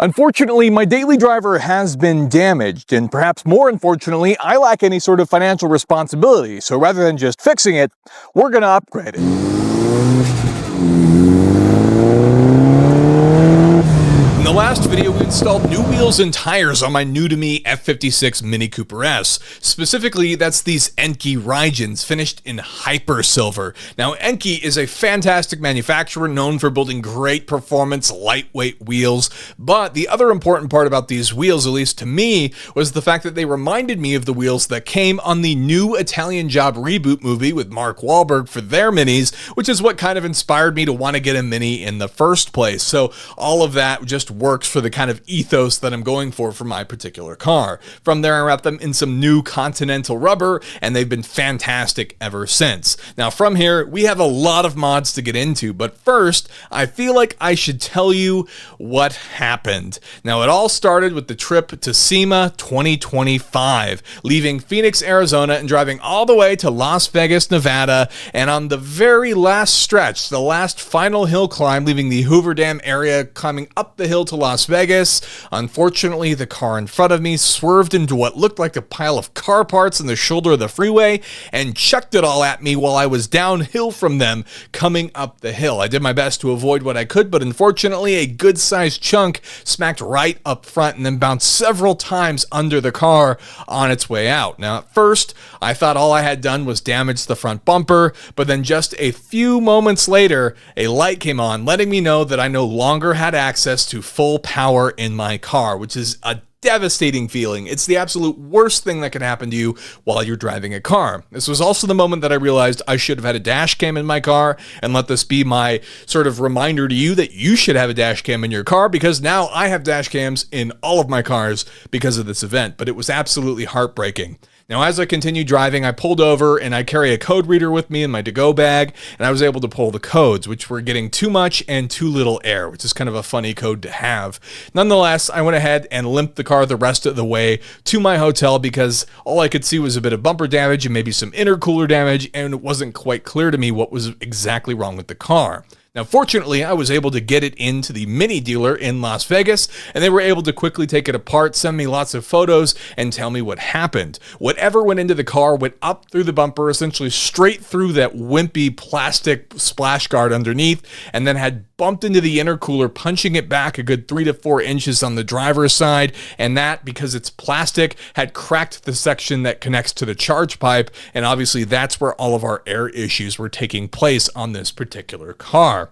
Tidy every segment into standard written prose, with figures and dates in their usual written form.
Unfortunately, my daily driver has been damaged, and perhaps more unfortunately, I lack any sort of financial responsibility, so rather than just fixing it, we're gonna upgrade it. In the last video, we installed new wheels and tires on my new-to-me F56 Mini Cooper S. Specifically, that's these Enkei Rygens, finished in hyper silver. Now, Enkei is a fantastic manufacturer known for building great performance, lightweight wheels, but the other important part about these wheels, at least to me, was the fact that they reminded me of the wheels that came on the new Italian Job reboot movie with Mark Wahlberg for their Minis, which is what kind of inspired me to want to get a Mini in the first place. So all of that just works for the kind of ethos that I'm going for my particular car. From there, I wrapped them in some new Continental rubber, and they've been fantastic ever since. Now, from here, we have a lot of mods to get into, but first, I feel like I should tell you what happened. Now, it all started with the trip to SEMA 2025, leaving Phoenix, Arizona, and driving all the way to Las Vegas, Nevada, and on the very last stretch, the last final hill climb, leaving the Hoover Dam area, climbing up the hill to Las Vegas. Unfortunately, the car in front of me swerved into what looked like a pile of car parts in the shoulder of the freeway and chucked it all at me while I was downhill from them coming up the hill. I did my best to avoid what I could, but unfortunately, a good-sized chunk smacked right up front and then bounced several times under the car on its way out. Now, at first, I thought all I had done was damage the front bumper, but then just a few moments later, a light came on, letting me know that I no longer had access to full power in my car, which is a devastating feeling. It's the absolute worst thing that can happen to you while you're driving a car. This was also the moment that I realized I should have had a dash cam in my car, and let this be my sort of reminder to you that you should have a dash cam in your car, because now I have dash cams in all of my cars because of this event, but it was absolutely heartbreaking. Now, as I continued driving, I pulled over, and I carry a code reader with me in my to-go bag, and I was able to pull the codes, which were getting too much and too little air, which is kind of a funny code to have. Nonetheless, I went ahead and limped the car the rest of the way to my hotel because all I could see was a bit of bumper damage and maybe some intercooler damage, and it wasn't quite clear to me what was exactly wrong with the car. Now, fortunately, I was able to get it into the Mini dealer in Las Vegas, and they were able to quickly take it apart, send me lots of photos, and tell me what happened. Whatever went into the car went up through the bumper, essentially straight through that wimpy plastic splash guard underneath, and then had bumped into the intercooler, punching it back a good 3 to 4 inches on the driver's side, and that, because it's plastic, had cracked the section that connects to the charge pipe, and obviously that's where all of our air issues were taking place on this particular car.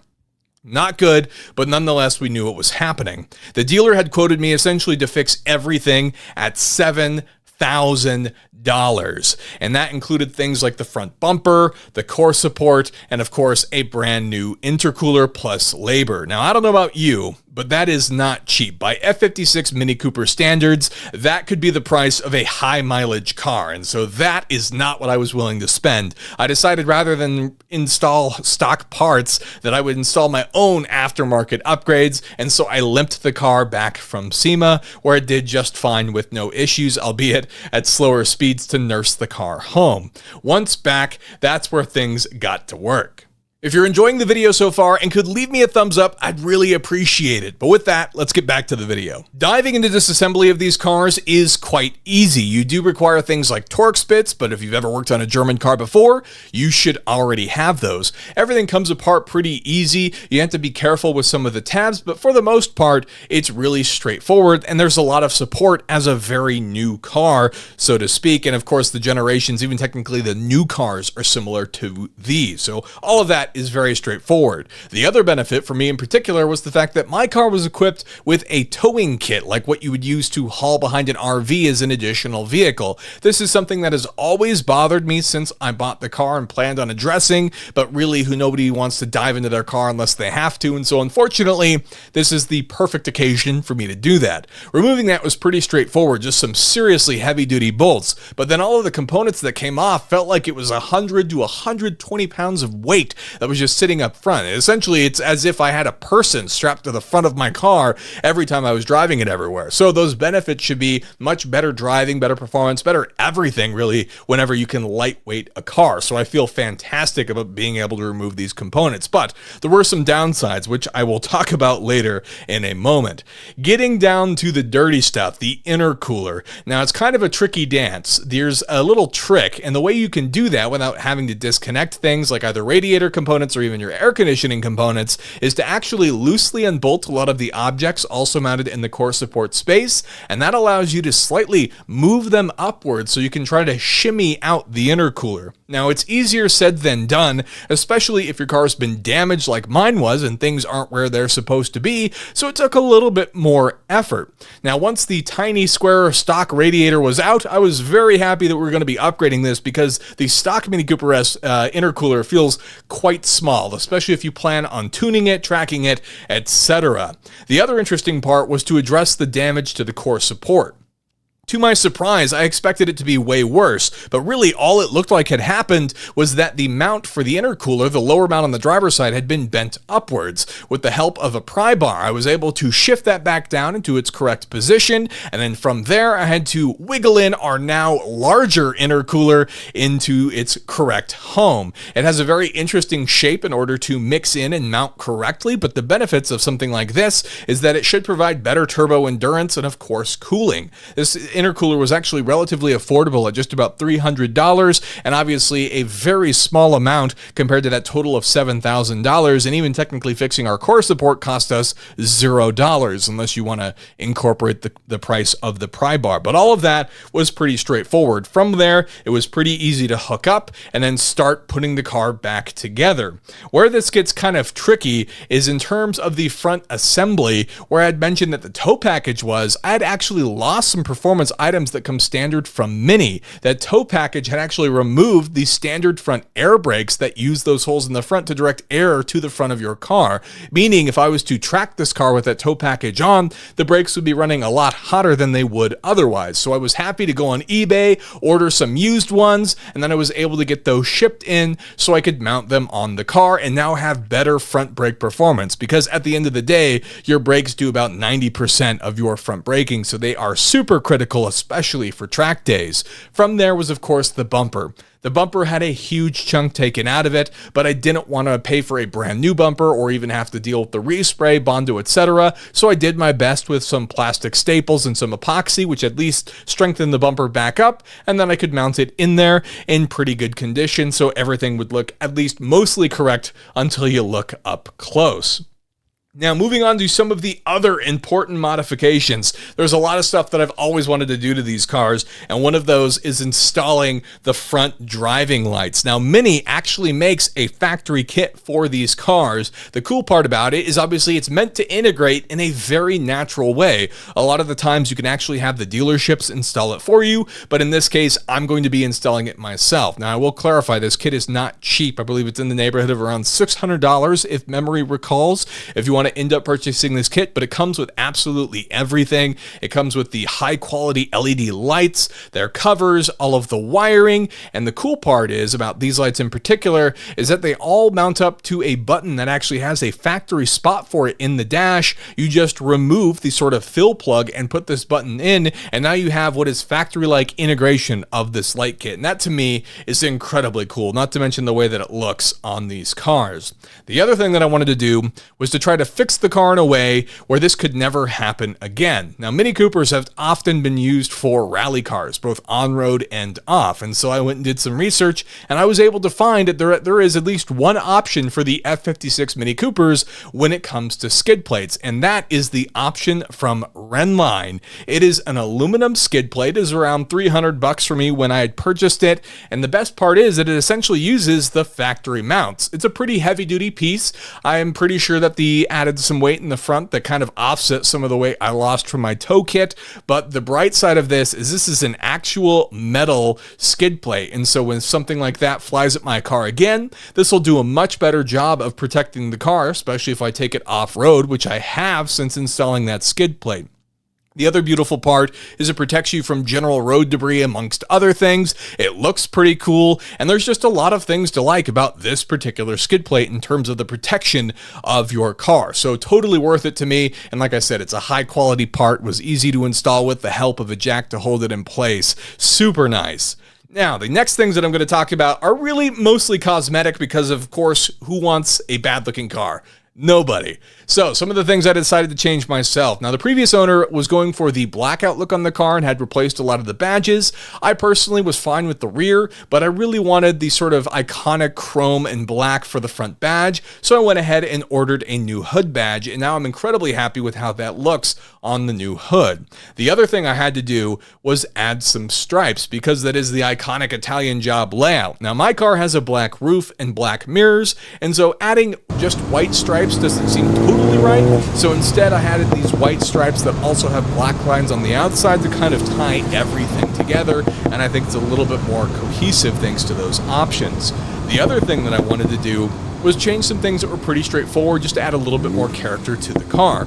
Not good, but nonetheless, we knew what was happening. The dealer had quoted me essentially to fix everything at $7,000, and that included things like the front bumper, the core support, and of course, a brand new intercooler plus labor. Now, I don't know about you, but that is not cheap. By F56 Mini Cooper standards, that could be the price of a high mileage car, and so that is not what I was willing to spend. I decided rather than install stock parts that I would install my own aftermarket upgrades, and so I limped the car back from SEMA, where it did just fine with no issues, albeit at slower speeds to nurse the car home. Once back, that's where things got to work. If you're enjoying the video so far and could leave me a thumbs up, I'd really appreciate it. But with that, let's get back to the video. Diving into disassembly of these cars is quite easy. You do require things like Torx bits, but if you've ever worked on a German car before, you should already have those. Everything comes apart pretty easy. You have to be careful with some of the tabs, but for the most part, it's really straightforward, and there's a lot of support as a very new car, so to speak. And of course, the generations, even technically the new cars, are similar to these. So all of that is very straightforward. The other benefit for me in particular was the fact that my car was equipped with a towing kit, like what you would use to haul behind an RV as an additional vehicle. This is something that has always bothered me since I bought the car and planned on addressing, but really nobody wants to dive into their car unless they have to, and so unfortunately, this is the perfect occasion for me to do that. Removing that was pretty straightforward, just some seriously heavy-duty bolts, but then all of the components that came off felt like it was 100 to 120 pounds of weight that was just sitting up front. Essentially, it's as if I had a person strapped to the front of my car every time I was driving it everywhere. So those benefits should be much better driving, better performance, better everything really whenever you can lightweight a car. So I feel fantastic about being able to remove these components. But there were some downsides, which I will talk about later in a moment. Getting down to the dirty stuff, the intercooler. Now, it's kind of a tricky dance. There's a little trick, and the way you can do that without having to disconnect things like either radiator components or even your air conditioning components is to actually loosely unbolt a lot of the objects also mounted in the core support space, and that allows you to slightly move them upwards so you can try to shimmy out the intercooler. Now, it's easier said than done, especially if your car's been damaged like mine was and things aren't where they're supposed to be, so it took a little bit more effort. Now, once the tiny square stock radiator was out, I was very happy that we were going to be upgrading this because the stock Mini Cooper S intercooler feels quite small, especially if you plan on tuning it, tracking it, etc. The other interesting part was to address the damage to the core support. To my surprise, I expected it to be way worse, but really all it looked like had happened was that the mount for the intercooler, the lower mount on the driver's side, had been bent upwards. With the help of a pry bar, I was able to shift that back down into its correct position, and then from there I had to wiggle in our now larger intercooler into its correct home. It has a very interesting shape in order to mix in and mount correctly, but the benefits of something like this is that it should provide better turbo endurance and of course cooling. This intercooler was actually relatively affordable at just about $300, and obviously a very small amount compared to that total of $7,000, and even technically fixing our core support cost us $0 unless you want to incorporate the price of the pry bar. But all of that was pretty straightforward. From there, it was pretty easy to hook up and then start putting the car back together. Where this gets kind of tricky is in terms of the front assembly, where I'd mentioned that the tow package was, I had actually lost some performance items that come standard from Mini. That tow package had actually removed the standard front air brakes that use those holes in the front to direct air to the front of your car, meaning if I was to track this car with that tow package on, the brakes would be running a lot hotter than they would otherwise. So I was happy to go on eBay, order some used ones, and then I was able to get those shipped in so I could mount them on the car and now have better front brake performance, because at the end of the day, your brakes do about 90% of your front braking, so they are super critical, especially for track days. From there was, of course, the bumper. The bumper had a huge chunk taken out of it, but I didn't want to pay for a brand new bumper or even have to deal with the respray, Bondo, etc. So I did my best with some plastic staples and some epoxy, which at least strengthened the bumper back up, and then I could mount it in there in pretty good condition so everything would look at least mostly correct until you look up close. Now, moving on to some of the other important modifications. There's a lot of stuff that I've always wanted to do to these cars, and one of those is installing the front driving lights. Now, Mini actually makes a factory kit for these cars. The cool part about it is obviously it's meant to integrate in a very natural way. A lot of the times you can actually have the dealerships install it for you, but in this case, I'm going to be installing it myself. Now, I will clarify, this kit is not cheap. I believe it's in the neighborhood of around $600 if memory recalls. If you want to end up purchasing this kit, but it comes with absolutely everything. It comes with the high quality LED lights, their covers, all of the wiring, and the cool part is about these lights in particular is that they all mount up to a button that actually has a factory spot for it in the dash. You just remove the sort of fill plug and put this button in, and now you have what is factory-like integration of this light kit, and that to me is incredibly cool, not to mention the way that it looks on these cars. The other thing that I wanted to do was to try to fix the car in a way where this could never happen again. Now, Mini Coopers have often been used for rally cars, both on-road and off, and so I went and did some research, and I was able to find that there is at least one option for the F56 Mini Coopers when it comes to skid plates, and that is the option from Rennline. It is an aluminum skid plate. It is around $300 for me when I had purchased it, and the best part is that it essentially uses the factory mounts. It's a pretty heavy-duty piece. I am pretty sure that the added some weight in the front that kind of offset some of the weight I lost from my tow kit, but the bright side of this is an actual metal skid plate, and so when something like that flies at my car again, this will do a much better job of protecting the car, especially if I take it off-road, which I have since installing that skid plate. The other beautiful part is it protects you from general road debris amongst other things. It looks pretty cool, and there's just a lot of things to like about this particular skid plate in terms of the protection of your car. So totally worth it to me, and like I said, it's a high quality part, was easy to install with the help of a jack to hold it in place. Super nice. Now, the next things that I'm going to talk about are really mostly cosmetic because, of course, who wants a bad-looking car? Nobody. So some of the things I decided to change myself. Now, the previous owner was going for the blackout look on the car and had replaced a lot of the badges. I personally was fine with the rear, but I really wanted the sort of iconic chrome and black for the front badge. So I went ahead and ordered a new hood badge, and now I'm incredibly happy with how that looks on the new hood. The other thing I had to do was add some stripes because that is the iconic Italian job layout. Now, my car has a black roof and black mirrors, and so adding just white stripes doesn't seem totally right. So instead, I added these white stripes that also have black lines on the outside to kind of tie everything together, and I think it's a little bit more cohesive thanks to those options. The other thing that I wanted to do was change some things that were pretty straightforward just to add a little bit more character to the car.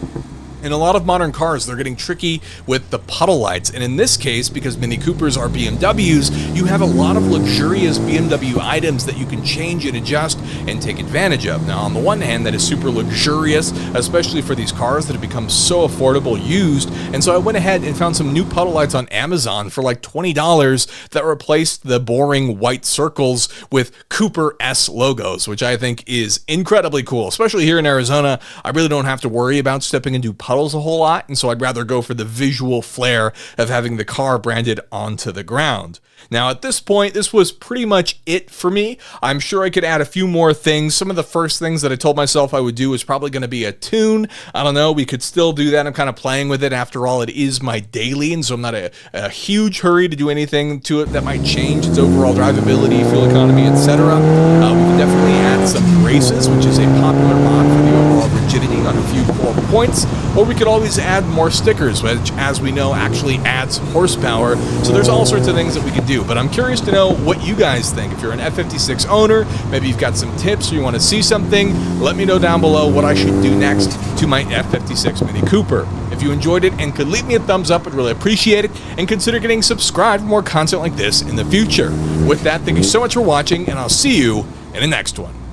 In a lot of modern cars, they're getting tricky with the puddle lights, and in this case, because Mini Coopers are BMWs, you have a lot of luxurious BMW items that you can change and adjust and take advantage of. Now, on the one hand, that is super luxurious, especially for these cars that have become so affordable used, and so I went ahead and found some new puddle lights on Amazon for like $20 that replaced the boring white circles with Cooper S logos, which I think is incredibly cool, especially here in Arizona. I really don't have to worry about stepping into puddles a whole lot, and so I'd rather go for the visual flair of having the car branded onto the ground. Now, at this point, this was pretty much it for me. I'm sure I could add a few more things. Some of the first things that I told myself I would do was probably going to be a tune. I don't know, we could still do that. I'm kind of playing with it. After all, it is my daily, and so I'm not a huge hurry to do anything to it that might change its overall drivability, fuel economy, etc. We can definitely add some braces, which is a popular mod for the overall rigidity on a few core points, or we could always add more stickers, which, as we know, actually adds horsepower. So there's all sorts of things that we could do, but I'm curious to know what you guys think. If you're an F56 owner, maybe you've got some tips or you want to see something, let me know down below what I should do next to my F56 Mini Cooper. If you enjoyed it and could leave me a thumbs up, I'd really appreciate it, and consider getting subscribed for more content like this in the future. With that, thank you so much for watching, and I'll see you in the next one.